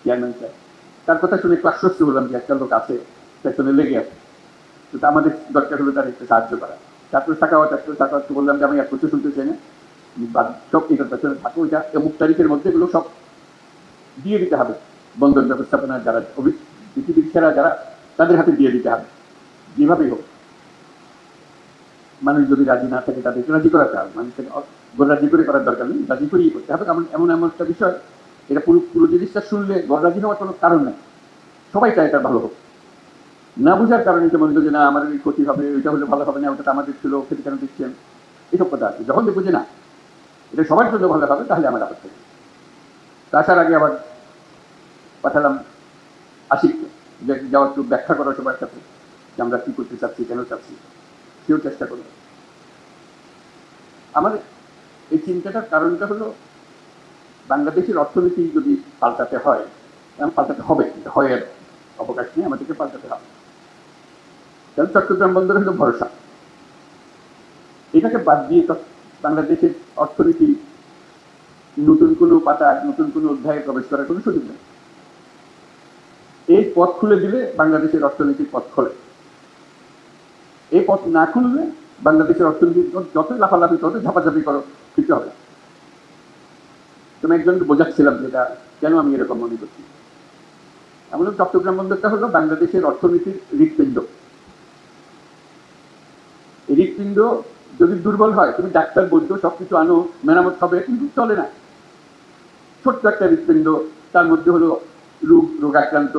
Chairman sir, তার কথা শুনে একটু আশ্বস্ত হলাম যে একটা লোক আছে পেছনে লেগে আছে, তো আমাদের দরকার হলো তার একটু সাহায্য করা। তারপরে সাকাওয়াতকে বললাম যে আমি এক কিছু শুনতে চাই না, সব এটার পেছনে থাকো, এটা অমুক তারিখের মধ্যে এগুলো সব দিয়ে দিতে হবে বন্দর ব্যবস্থাপনা যারা পৃথিবীর সেরা যারা, তাদের হাতে দিয়ে দিতে হবে যেভাবেই হোক। মানুষ যদি রাজি না থাকে তাদেরকে রাজি করাতে হবে, মানুষকে রাজি করে করার দরকার নেই, রাজি করিয়ে করতে হবে। এমন এমন একটা বিষয়, এটা পুরো পুরো জিনিসটা শুনলে রাজি হওয়ার কোনো কারণ নেই, সবাই চায় এটা ভালো হোক। না বুঝার কারণে তো মনে করি যে না আমাদের ক্ষতি হবে, ওইটা হলে ভালো হবে না, ওটা তো আমাদের ছিল, খেতে কেন দিচ্ছেন, এসব কথা আছে। যখন দেখবো যে না এটা সবার জন্য ভালো হবে, তাহলে আমার আপত্তি নেই। আসার আগে আবার পাঠালাম আশিককে, যে যাওয়ার একটু ব্যাখ্যা করা সবার সাথে যে আমরা কি করতে চাচ্ছি, কেন চাচ্ছি, সেও চেষ্টা করলো। আমার এই চিন্তাটার কারণটা হলো বাংলাদেশের অর্থনীতি যদি পাল্টাতে হয়, পাল্টাতে হবে, হয় অবকাশ নেই, আমাদেরকে পাল্টাতে হবে। কারণ চট্টগ্রাম বন্দর হলো ভরসা, এটাকে বাদ দিয়ে বাংলাদেশের অর্থনীতি নতুন কোনো পাতা, নতুন কোনো অধ্যায়ে প্রবেশ করার কোনো সুযোগ নেই। এই পথ খুলে দিলে বাংলাদেশের অর্থনীতির পথ খোলে, এই পথ না খুললে বাংলাদেশের অর্থনীতির যতই লাফালাফি তত ঝাপাঝাপি করো, কিছু হবে না। তুমি একজনকে বোঝাচ্ছিলাম যেটা কেন আমি এরকম মনে করছি। এমন চট্টগ্রাম বন্দরটা হলো বাংলাদেশের অর্থনীতির হৃৎপিণ্ড। এই হৃৎপিণ্ড যদি দুর্বল হয়, তুমি ডাক্তার বৈদ্য সবকিছু আনো, মেরামত হবে, কিন্তু চলে না। ছোট্ট একটা হৃৎপিণ্ড, তার মধ্যে হলো রোগাক্রান্ত।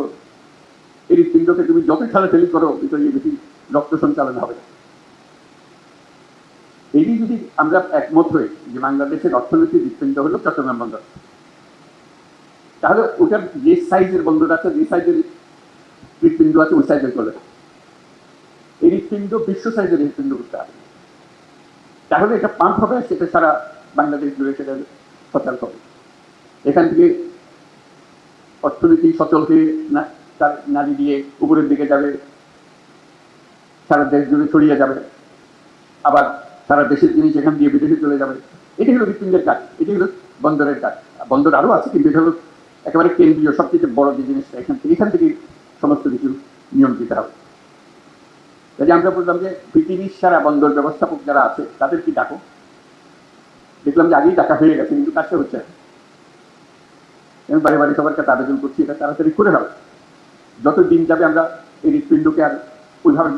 এই হৃৎপিণ্ডকে তুমি যত ঠেলাঠেলি করো, ভিতরে বেশি রক্ত সঞ্চালন হবে না। এই যদি আমরা একমত হই যে বাংলাদেশের অর্থনীতির হৃৎপিণ্ড হলো চট্টগ্রাম বন্দর, তাহলে ওটার যে সাইজের বন্দর আছে, যে সাইজের হৃৎপিণ্ড আছে, ওই সাইজের চলে। এই হৃৎপিণ্ড বিশ্ব সাইজের হৃৎপিণ্ড করতে হবে, তাহলে এটা পাম্প হবে, সেটা সারা বাংলাদেশ জুড়ে সেটা সচল হবে। এখান থেকে অর্থনীতি সচল হয়ে তার নারী দিয়ে উপরের দিকে যাবে, সারা দেশ জুড়ে ছড়িয়ে যাবে, আবার সারা দেশের জিনিস এখান দিয়ে বিদেশে চলে যাবে। এটি হলো হৃৎপিণ্ডের কাজ, এটি হলো বন্দরের কাজ। বন্দর আরো আছে, কিন্তু এটা হলো একেবারে কেন্দ্রীয়, সবচেয়ে বড় যে জিনিসটা, এখান থেকে সমস্ত কিছু নিয়ন্ত্রিত হবে। কাজে আমরা বললাম যে পৃথিবীর সারা বন্দর ব্যবস্থাপক যারা আছে তাদেরকে ডাকো। দেখলাম যে আগেই ডাকা হয়ে গেছে, কিন্তু কাজটা হচ্ছে না। আমি বাড়ি বাড়ি সবার কাছে আবেদন করছি এটা তাড়াতাড়ি করে হবে। যত দিন যাবে আমরা এই হৃৎপিণ্ডকে আর ওইভাবে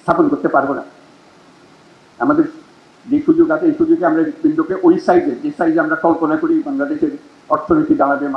স্থাপন করতে পারবো না। আমাদের যে সুযোগ আছে, এই সুযোগে আমরা হৃৎপিণ্ডকে ওই সাইজে, যে সাইজে আমরা কল্পনা করি বাংলাদেশের অর্থনীতি দাঁড়াবে,